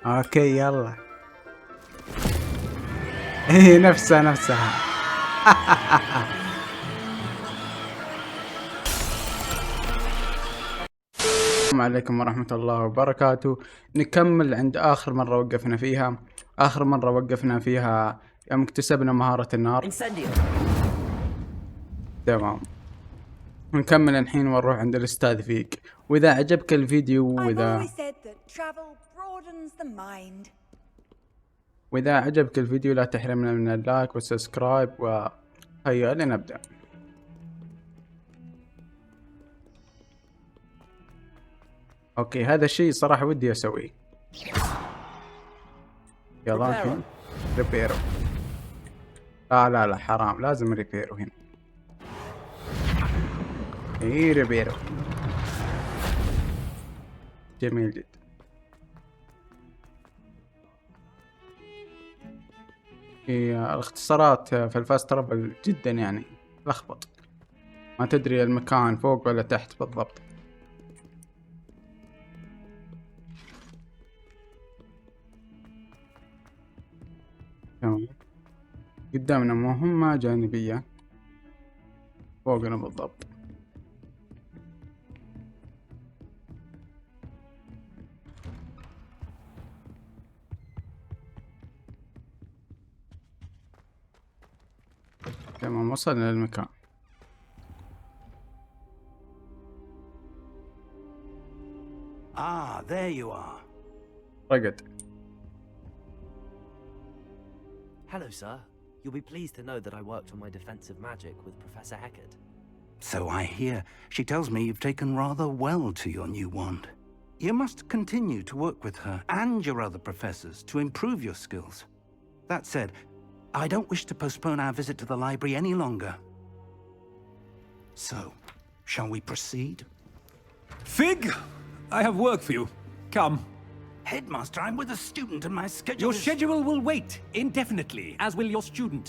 اوكي يلا. ايه نفسها. السلام عليكم ورحمة الله وبركاته. نكمل عند آخر مرة وقفنا فيها. آخر مرة وقفنا فيها يوم اكتسبنا مهارة النار. تمام. نكمل الحين ونروح عند الأستاذ فيك. وإذا عجبك الفيديو وإذا عجبك الفيديو لا تحرمنا من اللايك والسبسكرايب، وهيا لنبدأ. اوكي هذا الشيء صراحة ودي اسويه. يلا الحين ريبيرو. لا حرام، لازم ريبيرو هنا. ايه ريبيرو جميل جدا. الاختصارات في الفاست ترافل جدا يعني لخبط، ما تدري المكان فوق ولا تحت بالضبط. تمام. قدامنا مهمة جانبية فوقنا بالضبط. تمام وصلنا للمكان. There you are. رقد. Hello, sir. You'll be pleased to know that I worked on my defensive magic with Professor Heckard. So I hear. She tells me you've taken rather well to your new wand. You must continue to work with her and your other professors to improve your skills. That said, I don't wish to postpone our visit to the library any longer. So, shall we proceed? Fig! I have work for you. Come. Headmaster, I'm with a student and my schedule Your schedule will wait indefinitely, as will your student.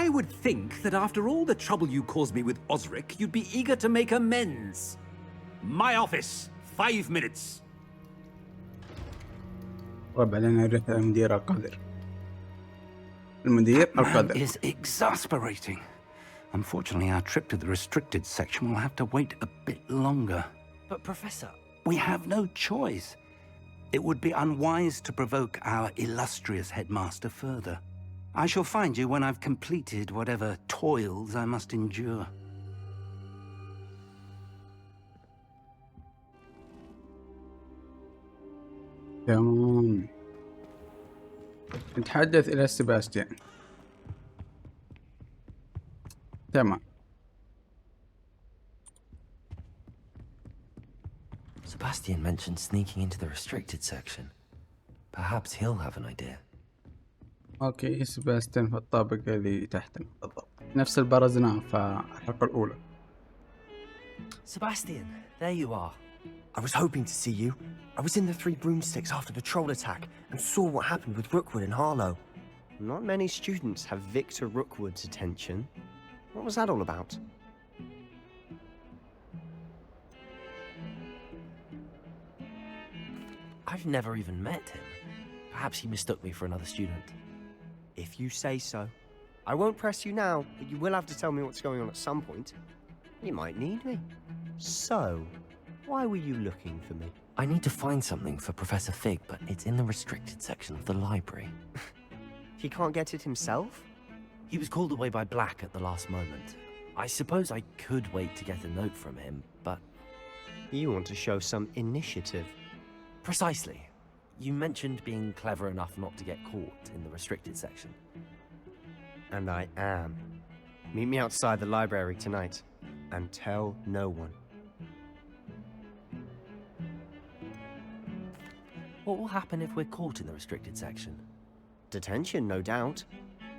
I would think that after all the trouble you caused me with Osric, you'd be eager to make amends. My office, 5 minutes. طبعا لنا رث المدير القادر. المدير القادر. is exasperating. Unfortunately, our trip to the restricted section will have to wait a bit longer. But, Professor... We have no choice. It would be unwise to provoke our illustrious headmaster further. I shall find you when I've completed whatever toils I must endure. تمام. نتحدث إلى سيباستيان. تمام. Sebastian mentioned sneaking into the restricted section. Perhaps he'll have an idea. اوكي سيباستيان في الطابق اللي تحتنا بالضبط، نفس البرزناه في الحلقة الأولى. Sebastian, there you are. I was hoping to see you. I was in the Three Broomsticks after the troll attack and saw what happened with Rookwood and Harlow. Not many students have Victor Rookwood's attention. What was that all about? I've never even met him. Perhaps he mistook me for another student. If you say so. I won't press you now, but you will have to tell me what's going on at some point. You might need me. So, why were you looking for me? I need to find something for Professor Fig, but it's in the restricted section of the library. He can't get it himself? He was called away by Black at the last moment. I suppose I could wait to get a note from him, but... You want to show some initiative. Precisely. You mentioned being clever enough not to get caught in the restricted section. And I am. Meet me outside the library tonight, and tell no one. What will happen if we're caught in the restricted section? Detention, no doubt.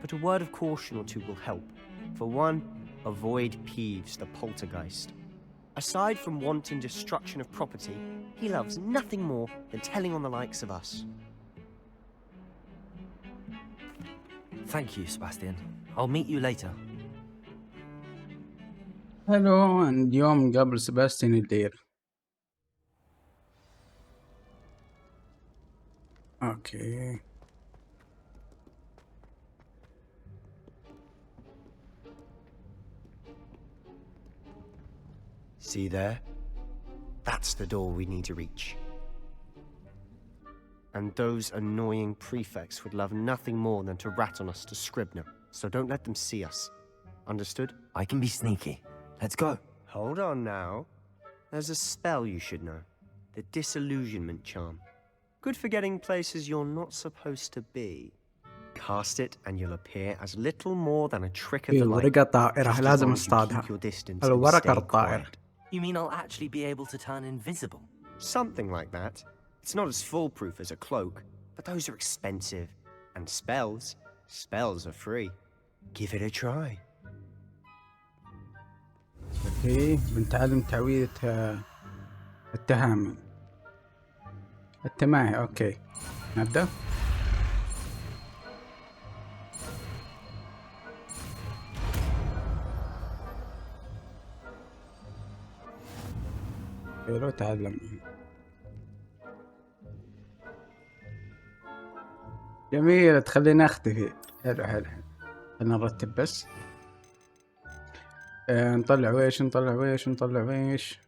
But a word of caution or two will help. For one, avoid Peeves, the poltergeist. Aside from wanton destruction of property, he loves nothing more than telling on the likes of us. Thank you, Sebastian. I'll meet you later. حلو. اليوم قبل سيباستيان الدير. اوكي. See there? That's the door we need to reach. And those annoying prefects would love nothing more than to rat on us to Scribner, so don't let them see us. Understood? I can be sneaky. Let's go. Hold on now. There's a spell you should know. The Disillusionment Charm. Good for getting places you're not supposed to be. Cast it and you'll appear as little more than a trick of the light. ورقة طائرة Just as لازم long as you نصطادها. keep your distance and الورقة stay الطائرة. quiet. You mean I'll actually be able to turn invisible? Something like that. It's not as foolproof as a cloak, but those are expensive. And spells are free. Give it a try. اوكي، بنتعلم تعويذة التهامي. التماهي. اوكي، نبدأ. حلو، تعلم. جميل، تخليني اختفي. حلو حلو حلو. خلينا نرتب بس. نطلع ويش نطلع ويش نطلع ويش.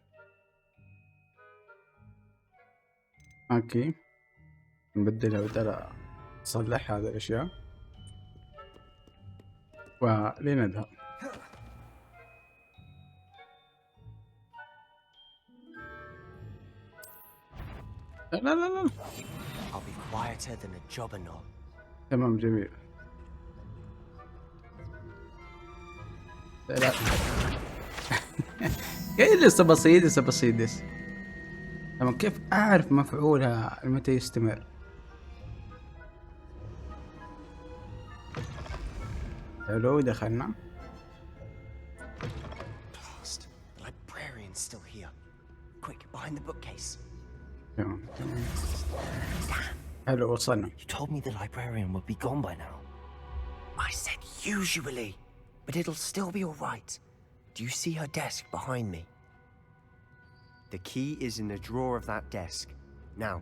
اوكي، نبدلها بدل نصلح هذه الاشياء ولنذهب. لا لا لا لا. I'll be quieter than a jobberknoll. تمام، جميل. لا يجلس بسيط بسيط. تمام، كيف اعرف مفعولها متى يستمر؟ حلو، دخلنا. Blast. The librarian's still here. Quick, behind the bookcase. تمام تمام. حلو، وصلنا. You told me the librarian would be gone by now. I said usually, but it'll still be all right. Do you see her desk behind me? The key is in the drawer of that desk. Now,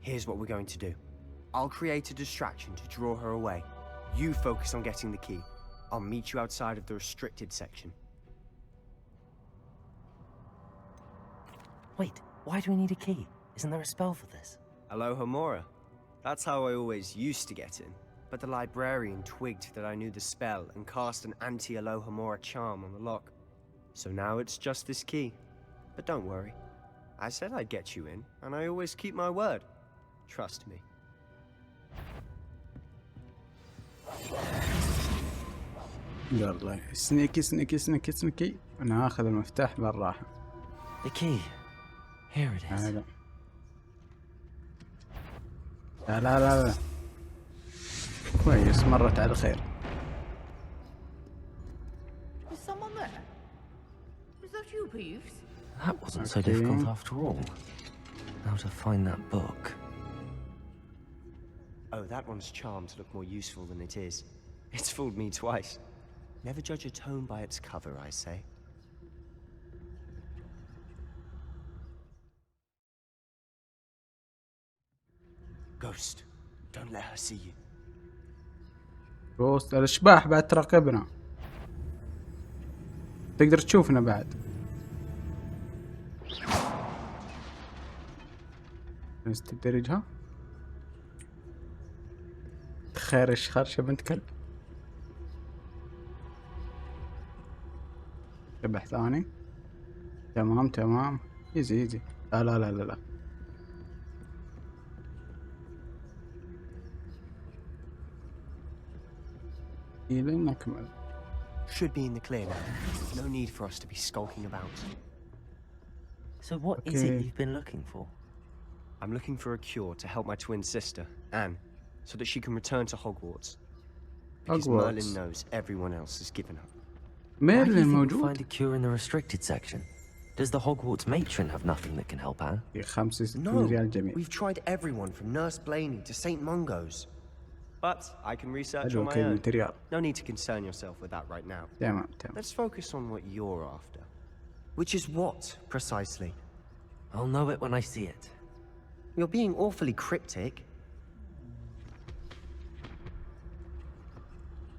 here's what we're going to do. I'll create a distraction to draw her away. You focus on getting the key. I'll meet you outside of the restricted section. Wait, why do we need a key? Isn't there a spell for this? Alohomora. That's how I always used to get in. But the librarian twigged that I knew the spell and cast an anti-Alohomora charm on the lock. So now it's just this key. But don't worry. I said I'd get you in, and I always keep my word. Trust me. يلا، سنيكي سنيكي سنيكي سنيكي. انا اخذ المفتاح بالراحة. The key. Here it is. هذا. لا لا لا لا. كويس، مرت على خير. Is someone there? Is that you, Peeves? That wasn't so Okay. difficult after all. Now to find that book. Oh, that one's charmed to look more useful than it is. It's fooled me twice. Never judge a tome by its cover, I say. Ghost, don't let her see you. وسط الاشباح بعد تراقبنا. تقدر تشوفنا بعد. نستدرجها. تخرش خرشة بنت كلب. شبح ثاني. تمام تمام. ايزي ايزي. لا لا لا لا لا. إلى نكمل. Should be in the clear now. No need for us to be skulking about. So what is Okay. it you've been looking for? I'm looking for a cure to help my twin sister, Anne, so that she can return to Hogwarts. Because Hogwarts. Merlin knows everyone else has given up. Why do you ميرلين think we'll موجود. find a cure in the restricted section? Does the Hogwarts matron have nothing that can help Anne? 65 ريال جميل. We've tried everyone from Nurse Blaney to St. Mungo's. But I can research حلو، on my اوكي، own. 100 ريال. No need to concern yourself with that right now. تمام تمام. Let's focus on what you're after. Which is what, precisely? I'll know it when I see it. You're being awfully cryptic.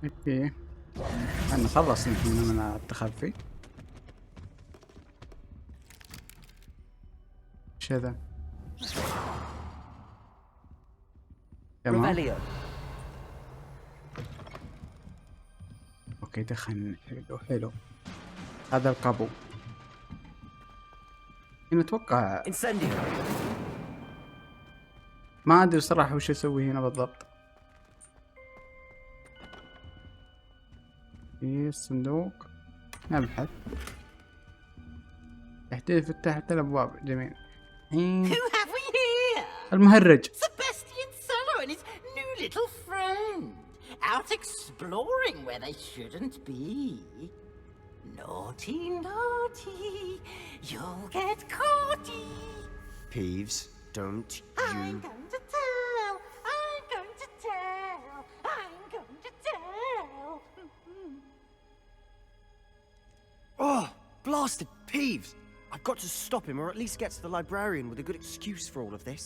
اوكي انا خلص يمكن من التخفي. ايش هذا؟ تمام. Revelio. اوكي دخلنا. حلو حلو. هذا القبو. هنا اتوقع Incendio. ما ادري صراحة وش اسوي هنا بالضبط. في الصندوق نبحث. تحتيه فتحت الابواب. جميل. الحين Who have we here? المهرج. Sebastian Cello and his new little friend. Out exploring where they shouldn't be. Naughty, naughty. You'll get caughty. Peeves, don't I'm you... going to tell. I'm going to tell. I'm going to tell. Oh, blasted Peeves! I've got to stop him, or at least get to the librarian with a good excuse for all of this.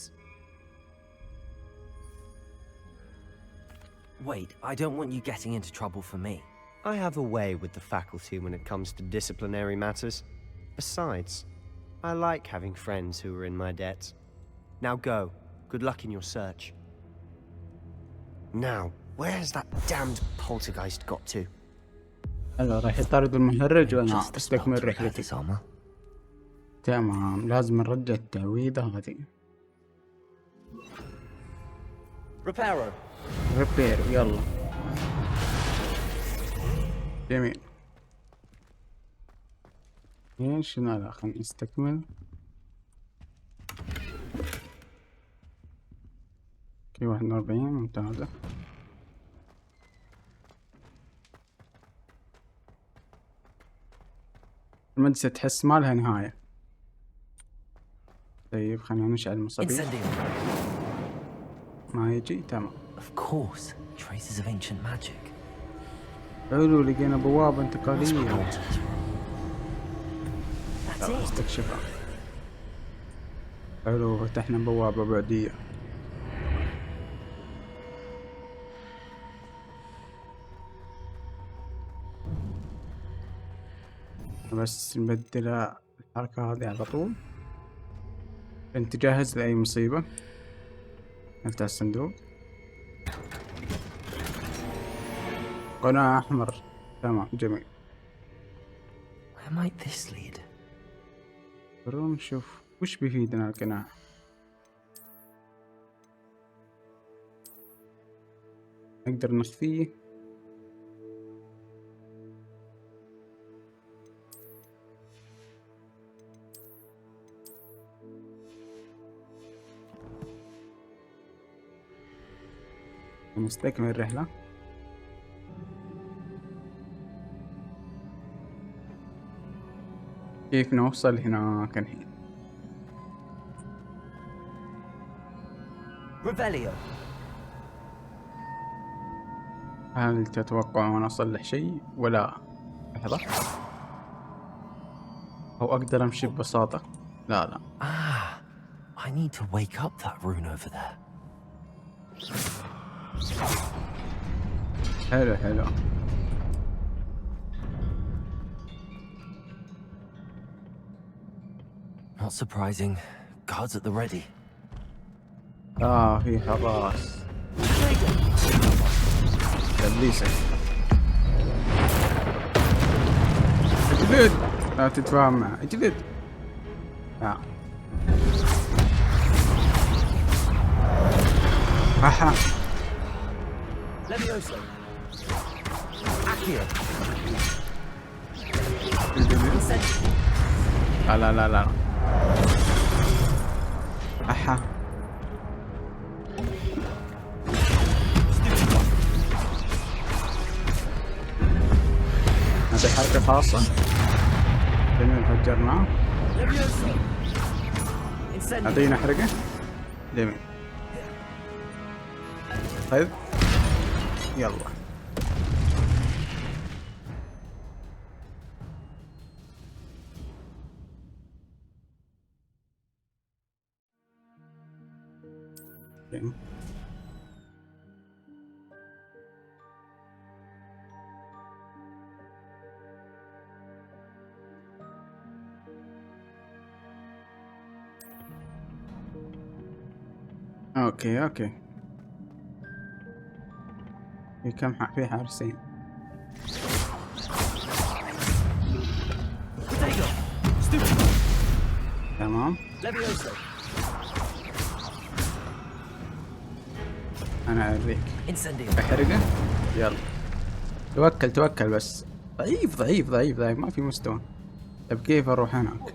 Wait, I don't want you getting into trouble for me. I have a way with the faculty when it comes to disciplinary matters. Besides, I like having friends who are in my debt. Now go. Good luck in your search. Now, where's that damned poltergeist got to? هلا راح يطارد المهرج وانا Just the spell استكمل to repair رحلتي. this armor. تمام لازم نرجع التعويذة هذه. Reparo. ريبير يلا. جميل. ايش لا خلينا نستكمل. اوكي 41 ممتازة. المدرسة تحس ما لها نهاية. طيب خلينا نشعل المصابيح. Incendio. ما يجي تمام. Of course, traces of ancient magic. حلو لقينا بوابة انتقالية. That's يلا it. استكشفها. حلو فتحنا بوابة بعدية. بس نبدل الحركة هذه على طول. انت جاهز لأي مصيبة؟ نفتح الصندوق. قناع أحمر. تمام جميل. Where might this lead? خلونا نشوف وش بيفيدنا القناع. نقدر نخفيه. نستكمل الرحلة. كيف نوصل هناك الحين؟ Revelio. هل تتوقعون أصلح شيء ولا؟ لحظة. أو أقدر أمشي ببساطة؟ لا. Ah, I need to wake up that rune over there. حلو. Not surprising. Guards at the ready. في حراس. تبليسك. اجلد. لا تتفاهم معه. اجلد. اها. Levioso. Accio. لا. اها. هذه حركة خاصة. جميل فجرناه. Levioso. Incendio. اعطينا حرقة. جميل. طيب. يلا. اوكي اوكي. في كم في حارسين. Potato! Stupid! تمام. Levioso! انا اوريك. Incendio! بحرقه. يلا. توكل توكل بس. ضعيف ضعيف ضعيف ضعيف، ما في مستوى. طيب كيف اروح هناك؟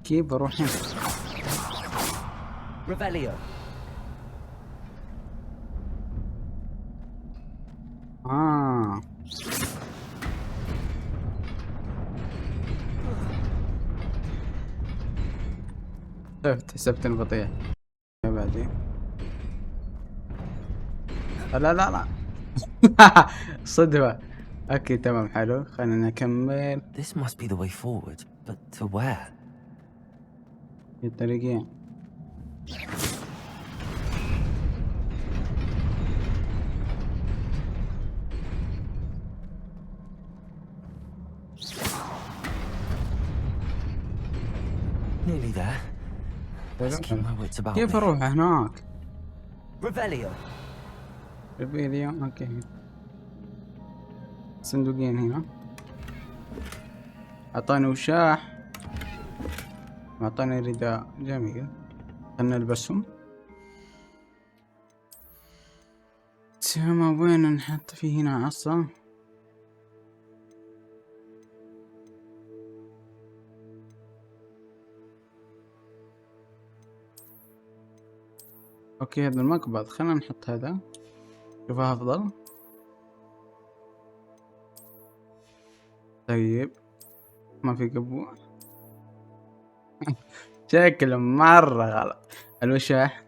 كيف بروح هنا؟ Revelio! آه. حسبت بطيء. بعدين. لا لا لا. صدفة. اوكي تمام حلو، خلينا نكمل. This must be the way forward, but to where? في طريقين. Nearly there. Best keep my wits about كيف me. اروح هناك؟ Revelio! ريبيليون اوكي. صندوقين هنا. اعطاني وشاح، واعطاني رداء جميل، خلنا نلبسهم. تمام، وين نحط فيه هنا عصا؟ اوكي هذا المقبض، خلنا نحط هذا، شوفها افضل. طيب ما في قبوة. شكله مرة غلط. الوشاح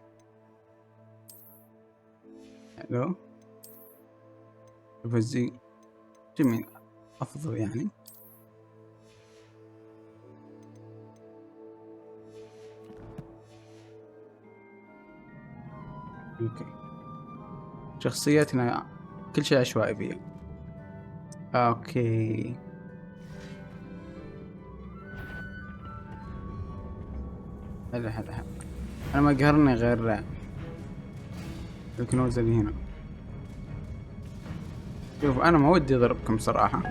حلو، شوف الزي جميل، افضل يعني. اوكي شخصيتنا كل شيء عشوائي فيها. اوكي هلا هلا هلا. انا ما قهرني غير الكنوز اللي هنا. شوف انا ما ودي اضربكم صراحة.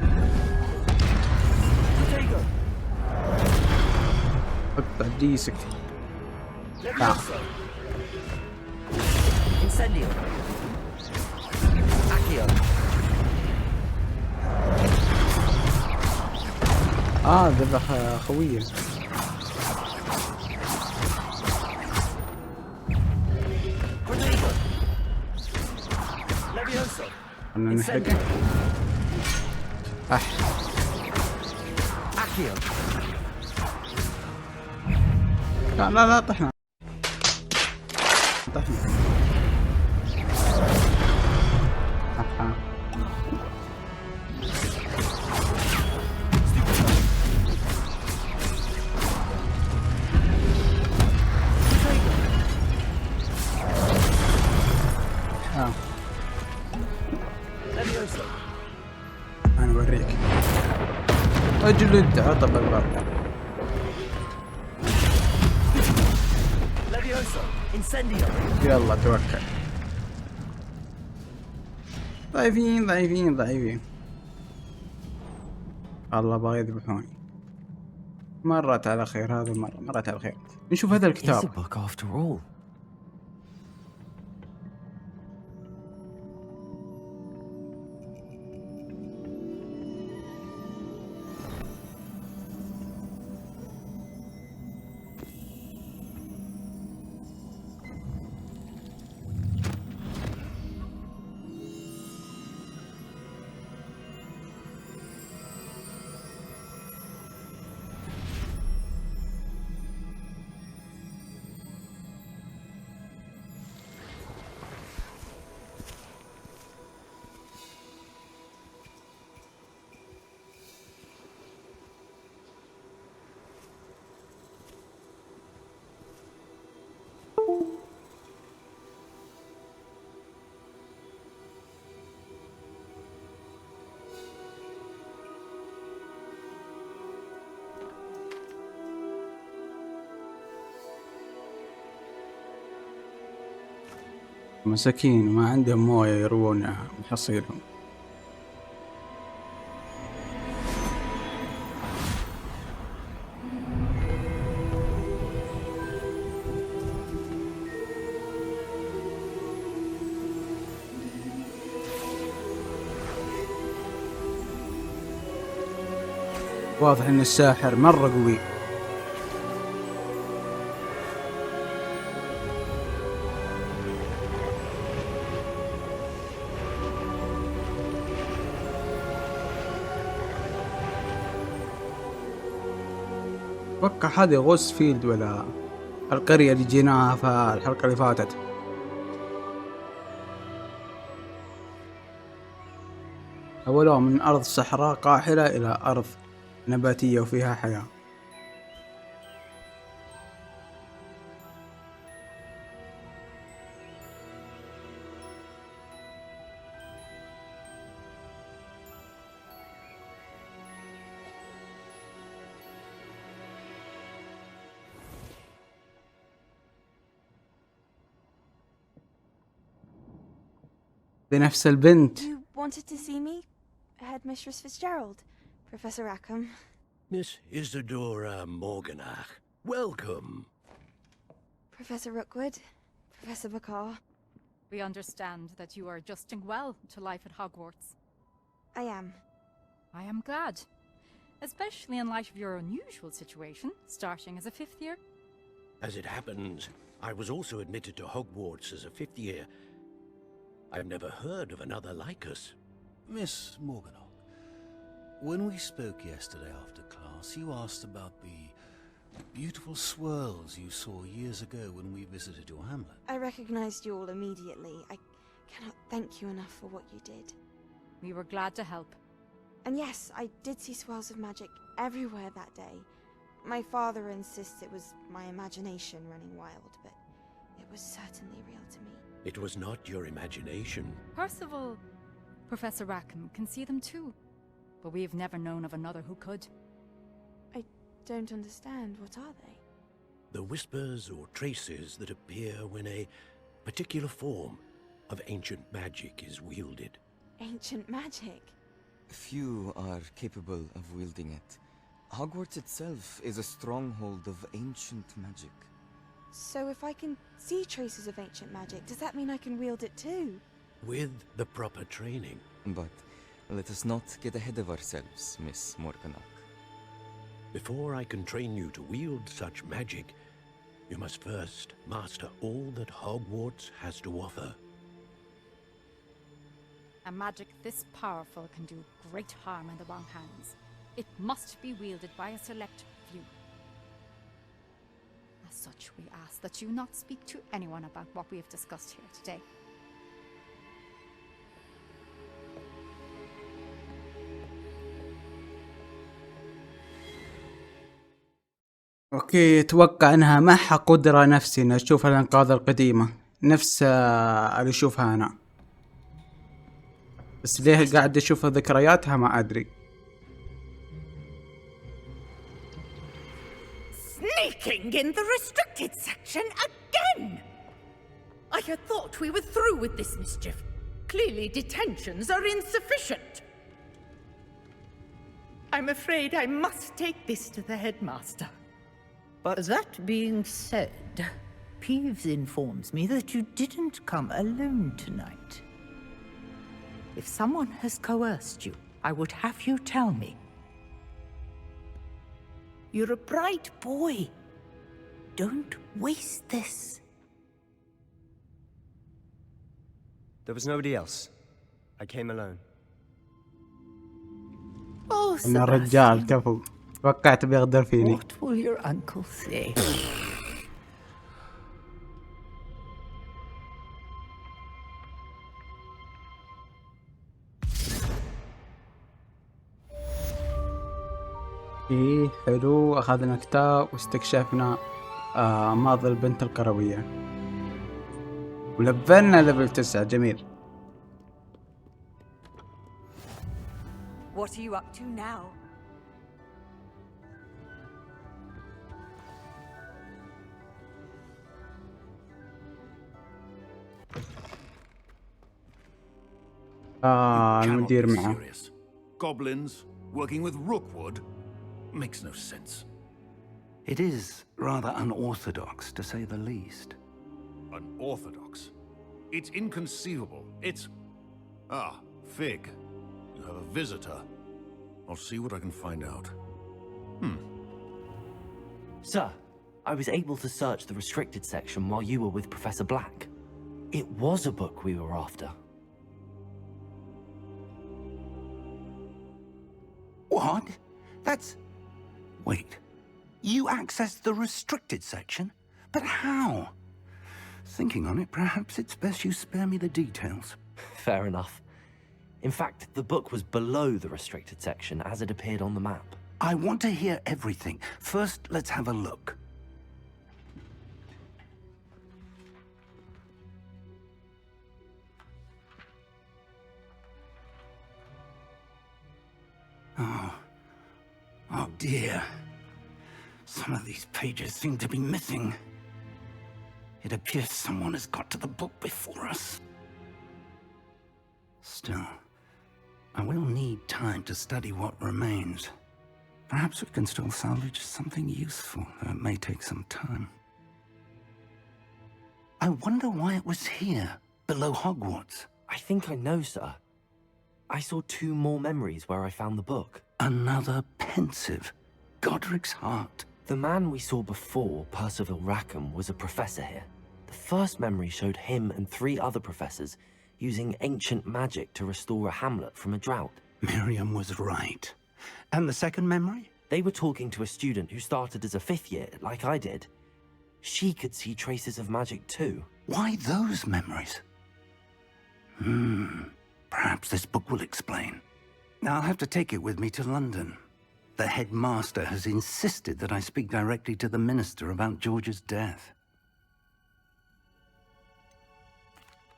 اقطع جيسك. Incendio! Accio! ذبح خويه. Rodrigo! Levioso! خلنا نحرقه. Accio! لا لا لا طحنا طحنا. Levioso! انا اوريك. اجلد عطب البركة. Levioso! Incendio! يلا توكل. ضعيفين ضعيفين ضعيفين. الله باغي يذبحوني. مرت على خير هذه المرة، مرت على خير. نشوف هذا It's a الكتاب. book after all. مساكين ما عندهم موية يروون محصيلهم. واضح ان الساحر مرة قوي. اتوقع هذه غوست فيلد ولا القرية اللي جيناها في الحلقة اللي فاتت. حولوها من أرض صحراء قاحلة إلى أرض نباتية وفيها حياة. بنفس البنت. You wanted to see me? Headmistress Fitzgerald, Professor Rackham. Miss Isadora Morganach, welcome. Professor Rookwood, Professor Bakar. We understand that you are adjusting well to life at Hogwarts. I am. I am glad, especially in light of your unusual situation, starting as a 5th year. As it happens, I was also admitted to Hogwarts as a 5th year. I've never heard of another like us. Miss Morganach, when we spoke yesterday after class, you asked about the beautiful swirls you saw years ago when we visited your hamlet. I recognized you all immediately. I cannot thank you enough for what you did. We were glad to help. And yes, I did see swirls of magic everywhere that day. My father insists it was my imagination running wild, but it was certainly real to me. It was not your imagination. Percival, Professor Rackham can see them too, but we have never known of another who could. I don't understand. What are they? The whispers or traces that appear when a particular form of ancient magic is wielded. Ancient magic? Few are capable of wielding it. Hogwarts itself is a stronghold of ancient magic. So if I can see traces of ancient magic, does that mean I can wield it too? With the proper training. But let us not get ahead of ourselves, Miss Morganach. Before I can train you to wield such magic, you must first master all that Hogwarts has to offer. A magic this powerful can do great harm in the wrong hands. It must be wielded by a select few. As such, we ask that you not speak to anyone about what we have discussed here today. اوكي، اتوقع انها معها قدرة نفسي انها تشوف الانقاذ القديمة نفس اللي اشوفها انا، بس ليه قاعد اشوف ذكرياتها ما ادري. Sneaking in the restricted section again! I had thought we were through with this mischief. Clearly detentions are insufficient. I'm afraid I must take this to the headmaster. But that being said, Peeves informs me that you didn't come alone tonight. If someone has coerced you, I would have you tell me. You're a bright boy. Don't waste this. there was nobody else. I came alone. Oh, انا الرجال كفو، توقعت بيغدر فيني. What will your uncle say? ايه حلو، اخذنا كتاب واستكشفنا ماضي البنت القروية ولفلنا ليفل 9. جميل. What are you up to now? Cannot المدير be معه. serious. Goblins working with Rookwood makes no sense. It is rather unorthodox, to say the least. Unorthodox? It's inconceivable. It's... Ah, Fig. You have a visitor. I'll see what I can find out. Sir, I was able to search the restricted section while you were with Professor Black. It was a book we were after. What? That's... Wait. You accessed the restricted section? But how? Thinking on it, perhaps it's best you spare me the details. Fair enough. In fact, the book was below the restricted section as it appeared on the map. I want to hear everything. First, let's have a look. Oh dear. Some of these pages seem to be missing. It appears someone has got to the book before us. Still, I will need time to study what remains. Perhaps we can still salvage something useful, though it may take some time. I wonder why it was here, below Hogwarts. I think I know, sir. I saw 2 more memories where I found the book. Another pensive. Godric's heart. The man we saw before, Percival Rackham, was a professor here. The first memory showed him and 3 other professors using ancient magic to restore a hamlet from a drought. Miriam was right. And the second memory? They were talking to a student who started as a 5th year, like I did. She could see traces of magic too. Why those memories? Perhaps this book will explain. I'll have to take it with me to London. The headmaster has insisted that I speak directly to the minister about George's death.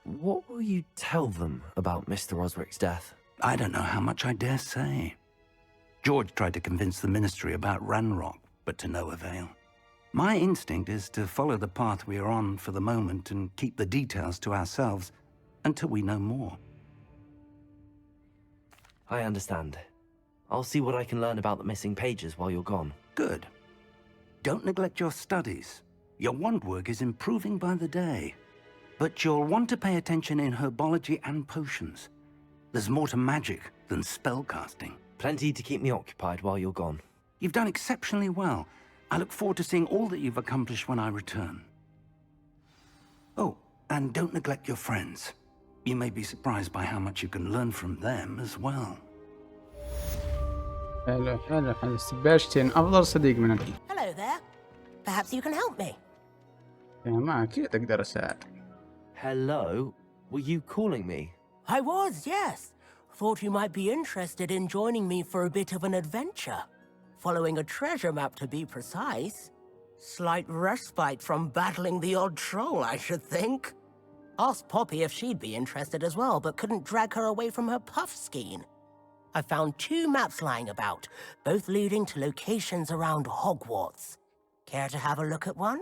What will you tell them about Mr. Osric's death? I don't know how much I dare say. George tried to convince the ministry about Ranrock, but to no avail. My instinct is to follow the path we are on for the moment and keep the details to ourselves until we know more. I understand. I'll see what I can learn about the missing pages while you're gone. Good. Don't neglect your studies. Your wand work is improving by the day. But you'll want to pay attention in herbology and potions. There's more to magic than spellcasting. Plenty to keep me occupied while you're gone. You've done exceptionally well. I look forward to seeing all that you've accomplished when I return. Oh, and don't neglect your friends. You may be surprised by how much you can learn from them as well. حلو حلو حلو. سباشتين أفضل صديق من الحين. Hello there. Perhaps you can help me. ما أكيد أقدر أساعد. Hello? Were you calling me? I was, yes. Thought you might be interested in joining me for a bit of an adventure. Following a treasure map, to be precise. Slight respite from battling the odd troll, I should think. Asked Poppy if she'd be interested as well, but couldn't drag her away from her puff skein. I found 2 maps lying about, both leading to locations around Hogwarts. Care to have a look at one?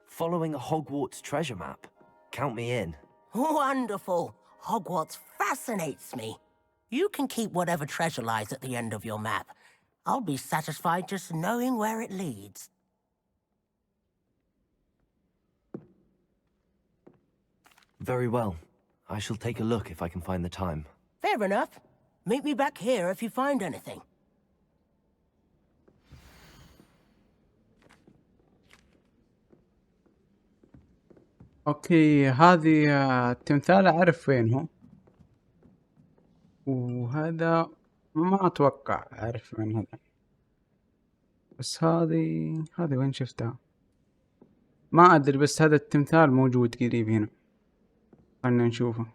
Following a Hogwarts treasure map? Count me in. Wonderful. Hogwarts fascinates me. You can keep whatever treasure lies at the end of your map. I'll be satisfied just knowing where it leads. Very well. I shall take a look if I can find the time. Fair enough. Meet me back here if you find anything. اوكي هذه التمثال اعرف وين هو، وهذا ما اتوقع اعرف وين هذا، بس هذه وين شفتها ما ادري، بس هذا التمثال موجود قريب هنا، خلنا نشوفه.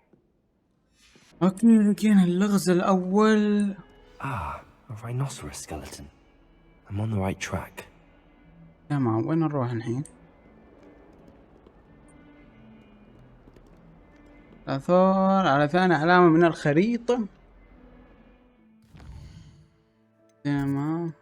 اوكي لقينا اللغز الاول. Ah, a rhinoceros skeleton. I'm on the right track. تمام، وين نروح الحين؟ آثار على ثاني علامة من الخريطة. تمام.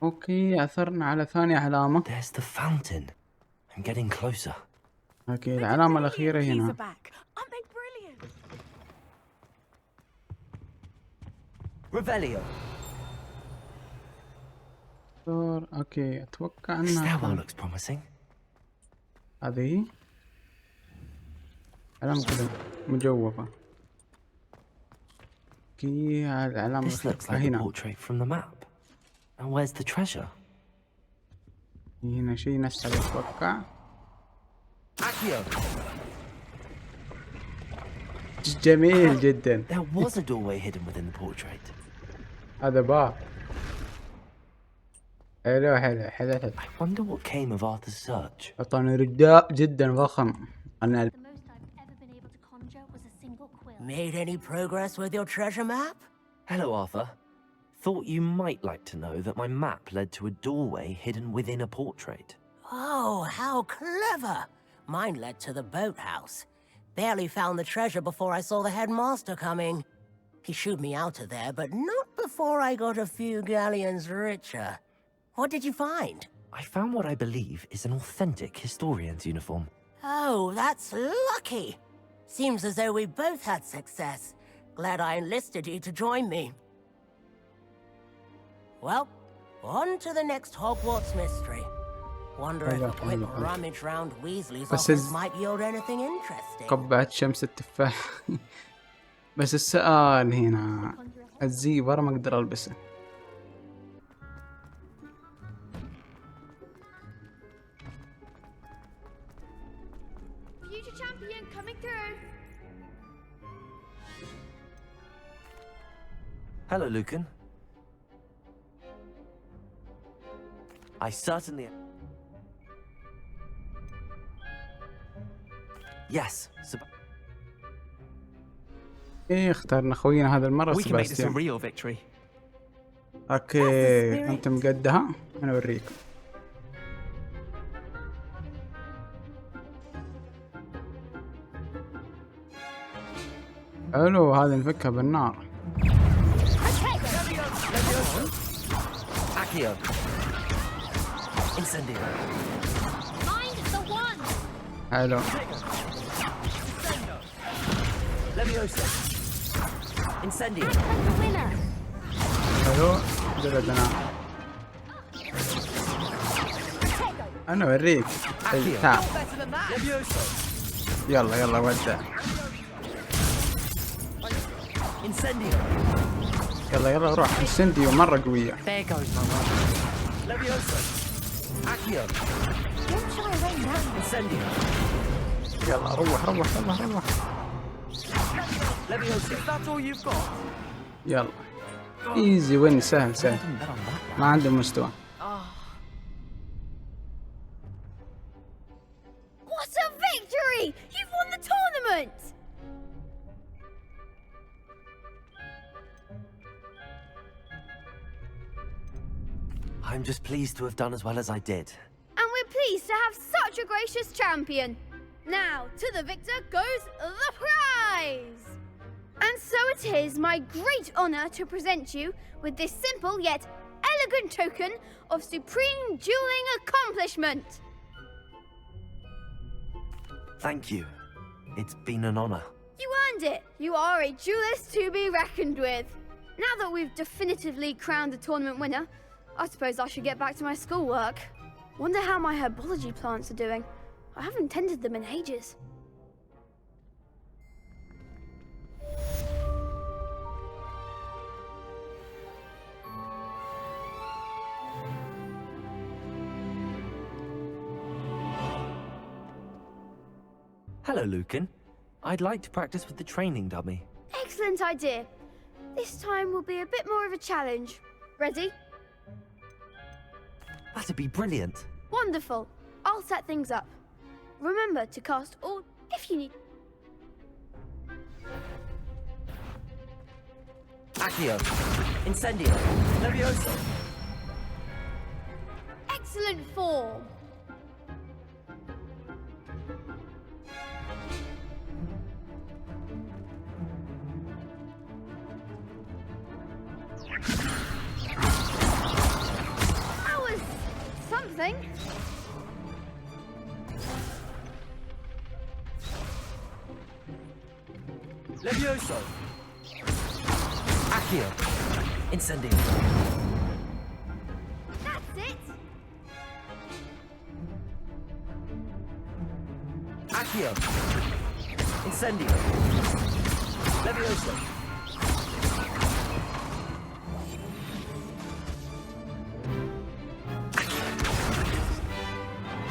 اوكي عثرنا على ثاني علامة. There's the fountain. I'm getting closer. اوكي العلامة الأخيرة Keys are هنا. back. Aren't they brilliant? Revelio. اوكي اتوقع Stairwell انها looks promising. هذه علامة كذا مجوفة. اوكي هذه العلامة This looks like the هنا. portrait from the map. And where's the treasure? هنا شيء نسأل اتوقع. Accio. جميل جدا. There was a doorway hidden within the portrait. هذا باب. حلو حلو حلو حلو. I wonder what came of Arthur's search. أعطاني رداء جدا ضخم. أنا Made any progress with your treasure map? Hello, Arthur. Thought you might like to know that my map led to a doorway hidden within a portrait. Oh, how clever! Mine led to the boathouse. Barely found the treasure before I saw the headmaster coming. He shooed me out of there, but not before I got a few galleons richer. What did you find? I found what I believe is an authentic historian's uniform. Oh, that's lucky. Seems as though we both had success. Glad I enlisted you to join me. Well, on to the next Hogwarts mystery. Wonder if a quick rummage round Weasley's office might yield anything interesting. قبعة شمس التفاح. بس السؤال هنا الزي برا ما اقدر البسه. Future champion coming through. Hello, Lucan. I certainly... Yes, ايه اخترنا خوينا هذا المرة سباستيان. اوكي انت مقدها انا اوريك. حلو هذا نفكها بالنار. Accio. Incendio. Find the one. حلو. Leviosa. Incendio. The winner. حلو جلدنا. انا اوريك. تعال. يلا يلا ودع. Incendio. يلا يلا روح انسنديو مرة قوية. There goes my one. Leviosa. Accio. Don't try right now. Incendio. يلا روح روح روح روح. Leviosa. Is that all you've got? يلا. ايزي وين سهل سهل. ما عنده مستوى. What a victory! You've won the tournament! I'm just pleased to have done as well as I did. And we're pleased to have such a gracious champion. Now, to the victor goes the prize! And so it is my great honour to present you with this simple yet elegant token of supreme dueling accomplishment. Thank you. It's been an honor. You earned it. You are a duelist to be reckoned with. Now that we've definitively crowned the tournament winner, I suppose I should get back to my schoolwork. Wonder how my herbology plants are doing. I haven't tended them in ages. Hello, Lucan. I'd like to practice with the training dummy. Excellent idea. This time will be a bit more of a challenge. Ready? That'd be brilliant. Wonderful. I'll set things up. Remember to cast all if you need. Accio. Incendio. Leviosa. Excellent form. going. Levioso! Accio! Incendio! That's it. Accio! Incendio! Levioso!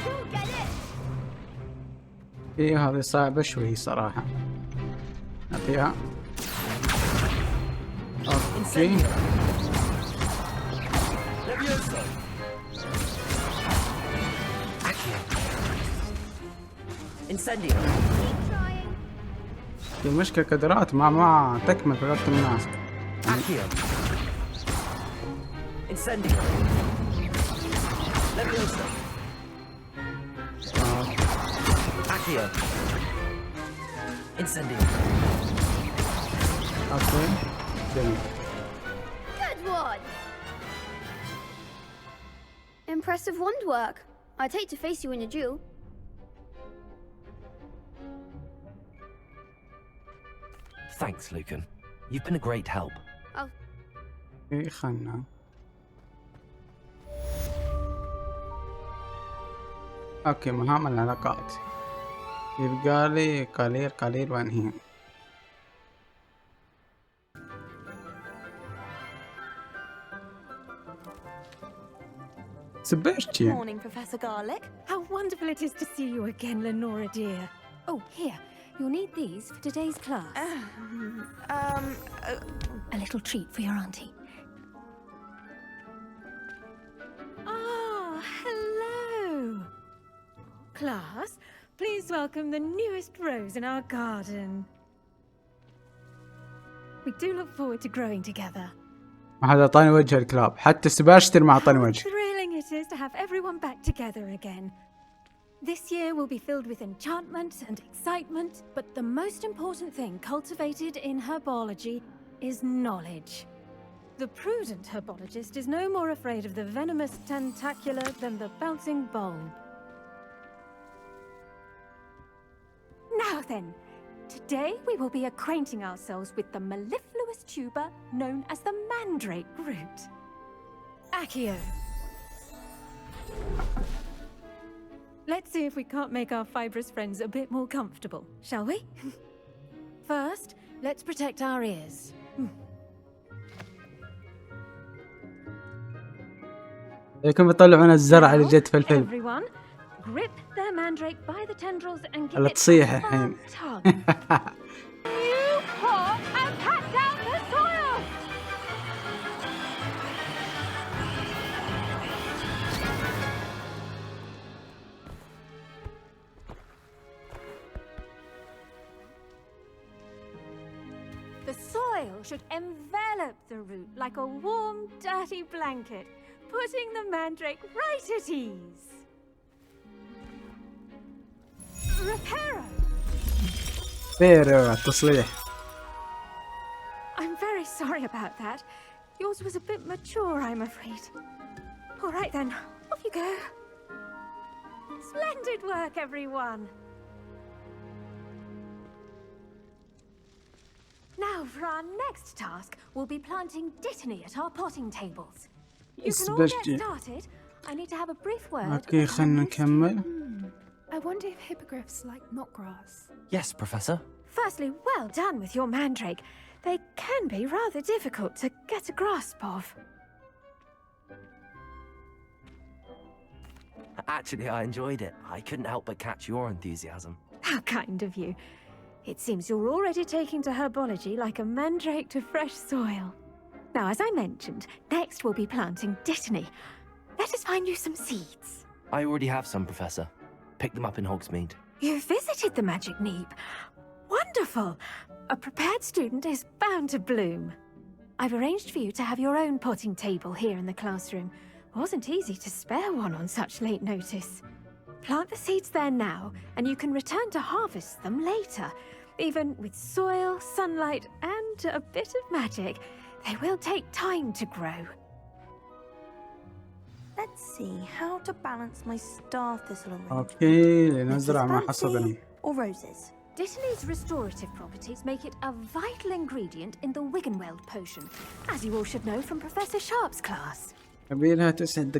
You'll get it. إيه هذه صعبة شوي صراحة. أعطيها. أوكي. Levioso! Accio! Incendio! Keep trying. في مشكلة قدرات ما تكمل في وقت مناسب. Accio! Incendio! Levioso! Accio! Incendio! أوكي. جميل. Good one. Impressive wand work. I'd hate to face you in a duel. Thanks, Lucan. You've been a great help. Oh, إيه خلنا. أوكي مهام العلاقات. يبقى لي قليل وأنهي. Good morning, Professor Garlick. How wonderful it is to see you again, Lenora dear. Oh, here. You'll need these for today's class. A little treat for your auntie. Ah, hello. Class, please welcome the newest rose in our garden. We do look forward to growing together. ما حد أعطاني وجه الكلاب، حتى سباشتر ما أعطاني وجه. Thrilling it is to have everyone back together again. This year will be filled with enchantment and excitement, But the most important thing cultivated in herbology is knowledge. the prudent herbologist is no more afraid of the venomous tentacula than the bouncing bulb. Now then, today we will be acquainting ourselves with the mellifluous tuber known as the mandrake root. Accio. Let's see if we can't make our fibrous friends a bit more comfortable, shall we? First, let's protect our ears. يمكن بيطلعون الزرع اللي جت في الفيلم. Everyone, grip their mandrake by the tendrils and give لا it تصيح a الحين. firm tug. You paw and pat down the soil! The soil should envelop the root like a warm, dirty blanket, putting the mandrake right at ease. Reparo! فير التصليح. I'm very sorry about that. Yours was a bit mature, I'm afraid. All right then, off you go. Splendid work, everyone. Now, for our next task, we'll be planting dittany at our potting tables. You can all get started. I need to have a brief word. اوكي خلنا نكمل. I wonder if hippogriffs like knotgrass. Yes, Professor. Firstly, well done with your mandrake. They can be rather difficult to get a grasp of. Actually, I enjoyed it. I couldn't help but catch your enthusiasm. How kind of you. It seems you're already taking to herbology like a mandrake to fresh soil. Now, as I mentioned, next we'll be planting dittany. Let us find you some seeds. I already have some, Professor. Picked them up in Hogsmeade. You visited the Magic Neep. Wonderful! A prepared student is bound to bloom. I've arranged for you to have your own potting table here in the classroom. Wasn't easy to spare one on such late notice. Plant the seeds there now, and you can return to harvest them later. Even with soil, sunlight, and a bit of magic, they will take time to grow. Let's see how to balance my star thistle arrangement. اوكي لنزرع ما حصدني. Or roses. Dittany's restorative properties make it a vital ingredient in the Wiggenweld potion, as you all should know from Professor Sharp's class. يبيلها 9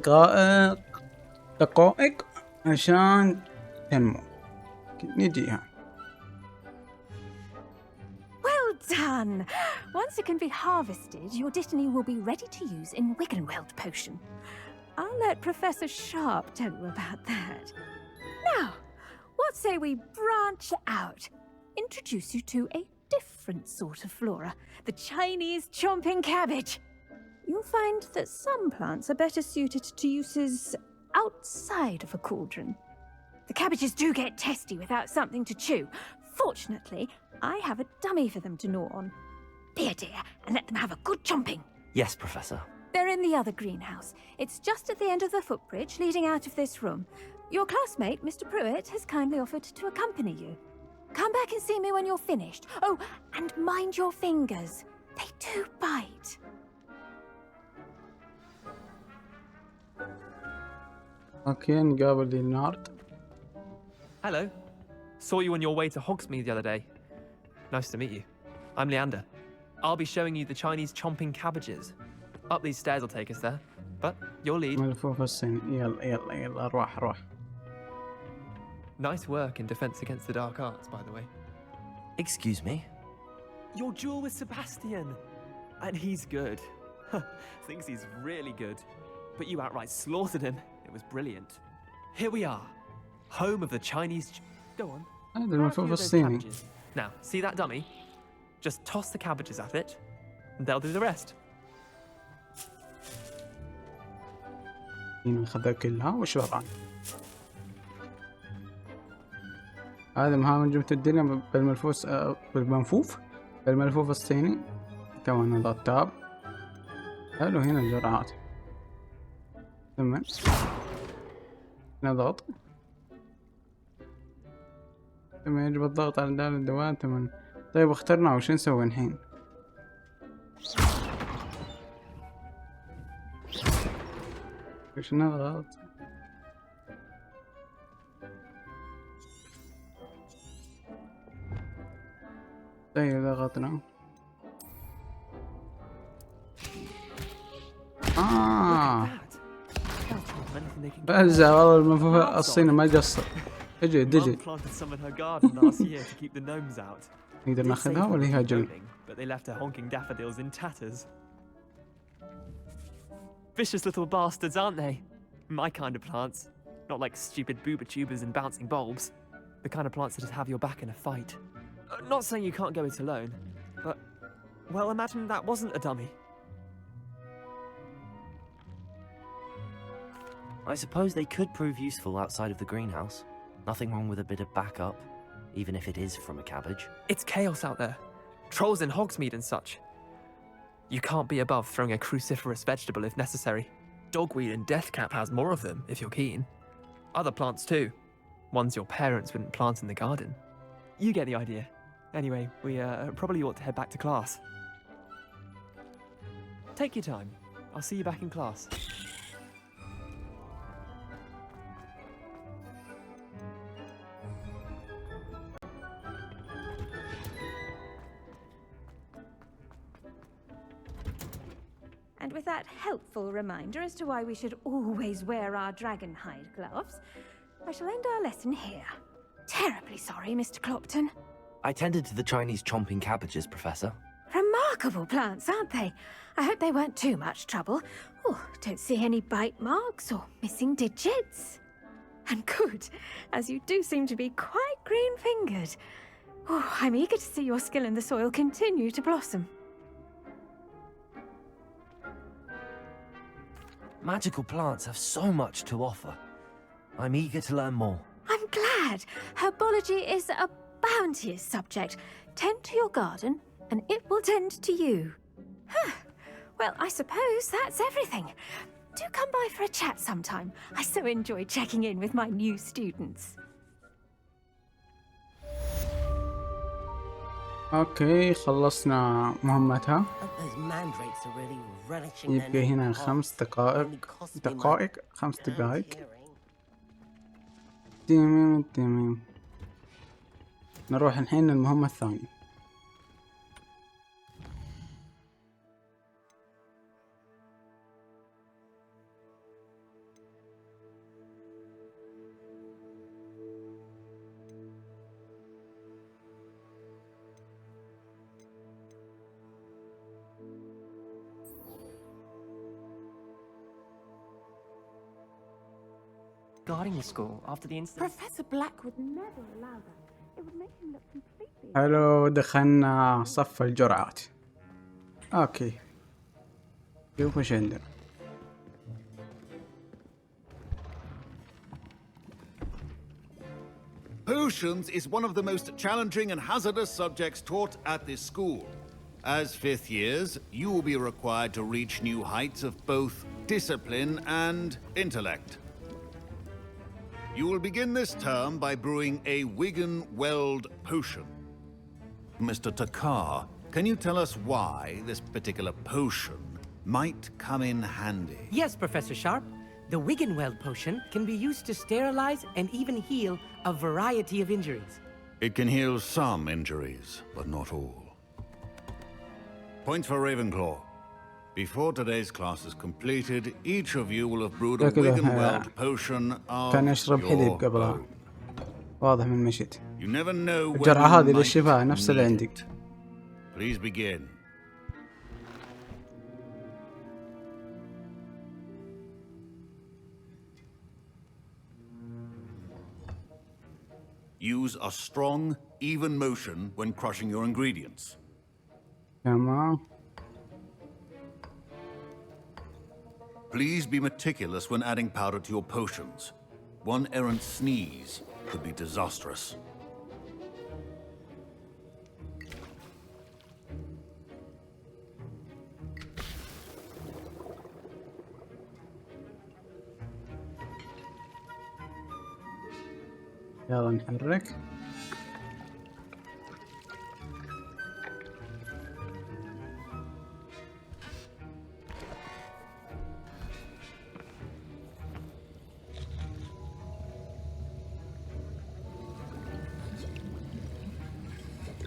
دقائق عشان تنمو. نجيها. Well done! Once it can be harvested, your Dittany will be ready to use in Wiggenweld potion. I'll let Professor Sharp tell you about that. Now, what say we branch out? Introduce you to a different sort of flora, the Chinese chomping cabbage. You'll find that some plants are better suited to uses outside of a cauldron. The cabbages do get testy without something to chew. Fortunately, I have a dummy for them to gnaw on. Be a dear and let them have a good chomping. Yes, Professor. They're in the other greenhouse. It's just at the end of the footbridge leading out of this room. Your classmate, Mr. Pruitt, has kindly offered to accompany you. Come back and see me when you're finished. Oh, and mind your fingers. They do bite. اوكي نقابل ليونارد. Hello. Saw you on your way to Hogsmeade the other day. Nice to meet you. I'm Leander. I'll be showing you the Chinese chomping cabbages. Up these stairs will take us there. But your lead. ملفوف الصين. يلا أروح. Nice work in defense against the dark arts, by the way. Excuse me? Your duel with Sebastian. And he's good. Thinks he's really good. But you outright slaughtered him. It was brilliant. Here we are. Home of the Chinese... Go on. هذا الملفوف الصيني. Now, see that dummy? Just toss the cabbages at it, and they'll do the rest. ناخذها كلها وش ورانا. هذا مهام جبت الدنيا بالملفوف الصيني. تو نضغط تاب. حلو هنا الجرعات. ثم نضغط. ثم يجب الضغط على دال الدوام. ثم طيب اخترنا وش نسوي الحين؟ وش نضغط؟ طيب ضغطنا. فزع والله الملفوف الصيني ما قصر. اجي نقدر ناخذها ولا هي هجم؟ Vicious little bastards, aren't they? My kind of plants. Not like stupid booba tubers and bouncing bulbs. The kind of plants that just have your back in a fight. Not saying you can't go it alone, but... Well, imagine that wasn't a dummy. I suppose they could prove useful outside of the greenhouse. Nothing wrong with a bit of backup, even if it is from a cabbage. It's chaos out there. Trolls in Hogsmeade and such. You can't be above throwing a cruciferous vegetable if necessary. Dogweed and deathcap has more of them, if you're keen. Other plants too. Ones your parents wouldn't plant in the garden. You get the idea. Anyway, we probably ought to head back to class. Take your time. I'll see you back in class. And with that helpful reminder as to why we should always wear our dragonhide gloves, I shall end our lesson here. Terribly sorry, Mr. Clopton. I tended to the Chinese chomping cabbages, Professor. Remarkable plants, aren't they? I hope they weren't too much trouble. Oh, don't see any bite marks or missing digits. And good, as you do seem to be quite green-fingered. Oh, I'm eager to see your skill in the soil continue to blossom. Magical plants have so much to offer. I'm eager to learn more. I'm glad. Herbology is a bounteous subject. Tend to your garden, and it will tend to you. Well, I suppose that's everything. Do come by for a chat sometime. I so enjoy checking in with my new students. اوكي خلصنا مهمتها. Those mandrakes are really relishing their يبقى هنا new 5 pots. دقائق. Only cost me my دقائق 5 damn دقائق. hearing. تمام. نروح الحين للمهمة الثانية. Guarding the school after the incident. Professor Black would never allow that. It would make him look completely... حلو دخلنا صف الجرعات. اوكي شوف وش عندنا. Potions is one of the most challenging and hazardous subjects taught at this school. As fifth years, you will be required to reach new heights of both discipline and intellect. You will begin this term by brewing a Wigan-Weld potion. Mr. Takar, can you tell us why this particular potion might come in handy? Yes, Professor Sharp. The Wigan-Weld potion can be used to sterilize and even heal a variety of injuries. It can heal some injuries, but not all. Point for Ravenclaw. Before today's class is completed, each of you will have brewed a Wigan-Weld potion of كان يشرب حليب your قبلها. own. واضح من مشيت. You never know when الجرعة you هذه might للشفاء نفس اللي need عندي. it. Please begin. Use a strong, even motion when crushing your ingredients. تمام. Please be meticulous when adding powder to your potions. One errant sneeze could be disastrous. يلا نحرك.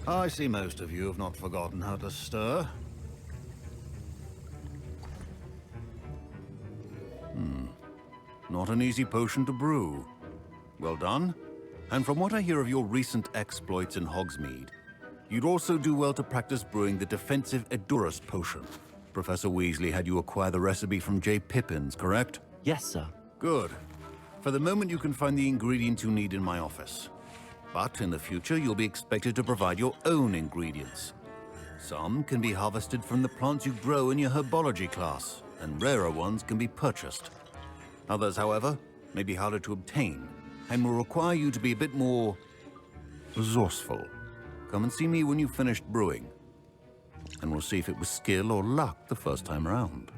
I see most of you have not forgotten how to stir. Not an easy potion to brew. Well done. And from what I hear of your recent exploits in Hogsmeade, you'd also do well to practice brewing the defensive Edurus potion. Professor Weasley had you acquire the recipe from J. Pippins, correct? Yes, sir. Good. For the moment, you can find the ingredients you need in my office. But in the future, you'll be expected to provide your own ingredients. Some can be harvested from the plants you grow in your herbology class, and rarer ones can be purchased. Others, however, may be harder to obtain, and will require you to be a bit more resourceful. Come and see me when you've finished brewing, and we'll see if it was skill or luck the first time around.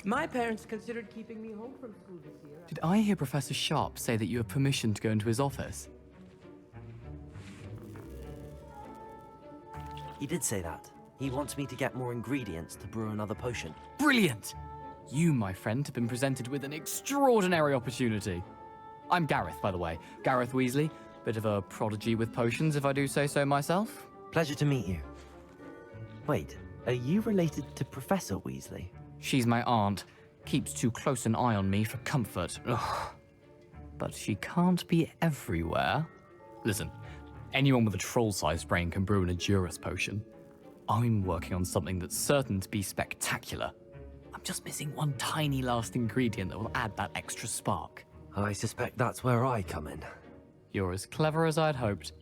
My parents considered keeping me home from school this year. Did I hear Professor Sharp say that you have permission to go into his office? He did say that. He wants me to get more ingredients to brew another potion. Brilliant! You, my friend, have been presented with an extraordinary opportunity. I'm Gareth, by the way. Gareth Weasley. Bit of a prodigy with potions, if I do say so myself. Pleasure to meet you. Wait, are you related to Professor Weasley? She's my aunt. Keeps too close an eye on me for comfort. Ugh. But she can't be everywhere. Listen, anyone with a troll-sized brain can brew an Edurus potion. I'm working on something that's certain to be spectacular. I'm just missing one tiny last ingredient that will add that extra spark. I suspect that's where I come in. You're as clever as I'd hoped.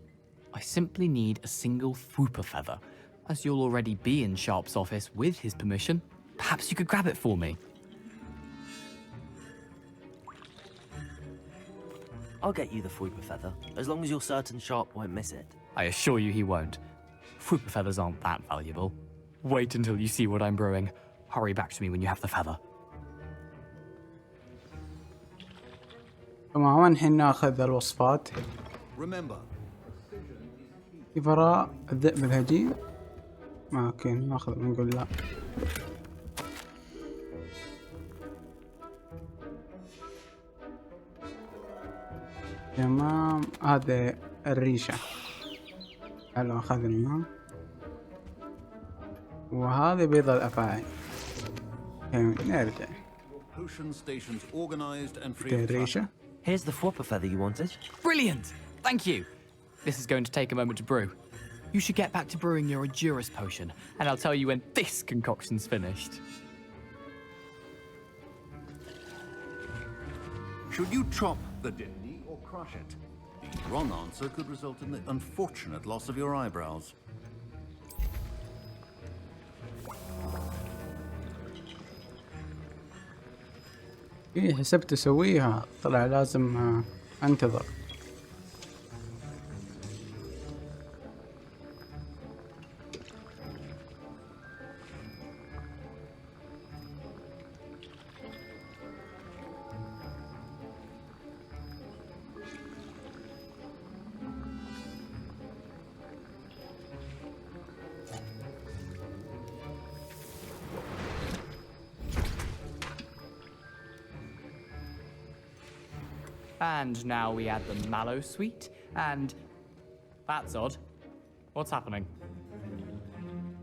I simply need a single Fwooper feather. As you'll already be in Sharp's office with his permission, perhaps you could grab it for me. I'll get you the Fwooper feather, as long as you're certain Sharp won't miss it. I assure you he won't. Fwooper feathers aren't that valuable. Wait until you see what I'm brewing. Hurry back to me when you have the feather. تماما. الحين ناخذ الوصفات. وراء الذئب الهجين. ما اوكي ناخذ نقول لا. تمام. هذا الريشة. حلو اخذنا. وهذا بيض الافاعي. نرجع. الريشة. Here's the flopper feather you wanted. Brilliant! Thank you. This is going to take a moment to brew. You should get back to brewing your Adurus potion, and I'll tell you when this concoction's finished. Should you chop the dindi or crush it? The wrong answer could result in the unfortunate loss of your eyebrows. ايه حسبت اسويها، طلع لازم انتظر. And now we add the mallow sweet, and that's odd. What's happening?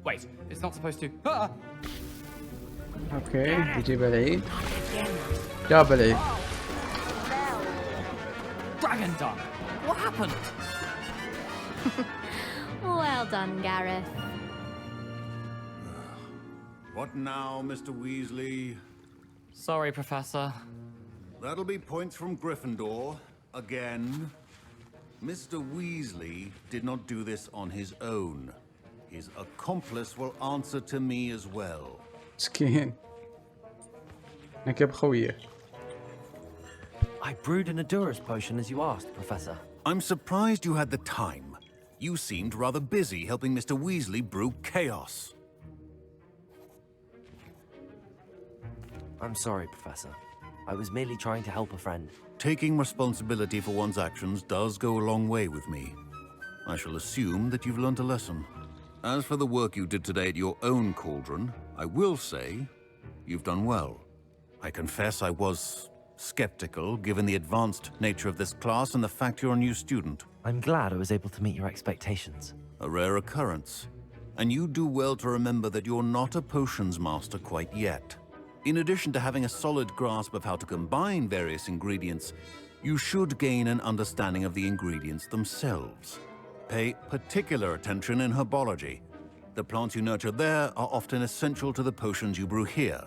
Wait, it's not supposed to. Ah! اوكي نجيب العيد. جاب العيد. Dragon dung! What happened? Well done, Gareth. What now, Mr. Weasley? Sorry, Professor. That'll be points from Gryffindor, again. Mr. Weasley did not do this on his own. His accomplice will answer to me as well. مسكين. نكب خويه. I brewed an Adurus potion as you asked, Professor. I'm surprised you had the time. You seemed rather busy helping Mr. Weasley brew chaos. I'm sorry, Professor. I was merely trying to help a friend. Taking responsibility for one's actions does go a long way with me. I shall assume that you've learnt a lesson. As for the work you did today at your own cauldron, I will say you've done well. I confess I was skeptical, given the advanced nature of this class and the fact you're a new student. I'm glad I was able to meet your expectations. A rare occurrence. And you do well to remember that you're not a potions master quite yet. In addition to having a solid grasp of how to combine various ingredients, you should gain an understanding of the ingredients themselves. Pay particular attention in herbology. The plants you nurture there are often essential to the potions you brew here.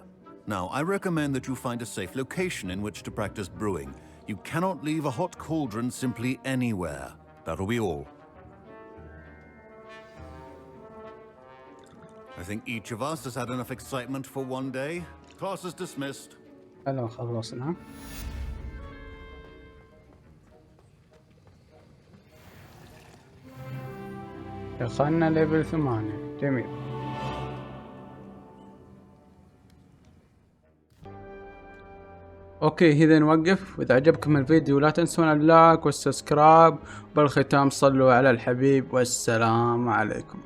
Now, I recommend that you find a safe location in which to practice brewing. You cannot leave a hot cauldron simply anywhere. That'll be all. I think each of us has had enough excitement for one day. Class is dismissed. هلا خلصنا. دخلنا ليفل 8. جميل. اوكي هذا نوقف. واذا عجبكم الفيديو لا تنسون اللايك والسبسكرايب. بالختام صلوا على الحبيب والسلام عليكم.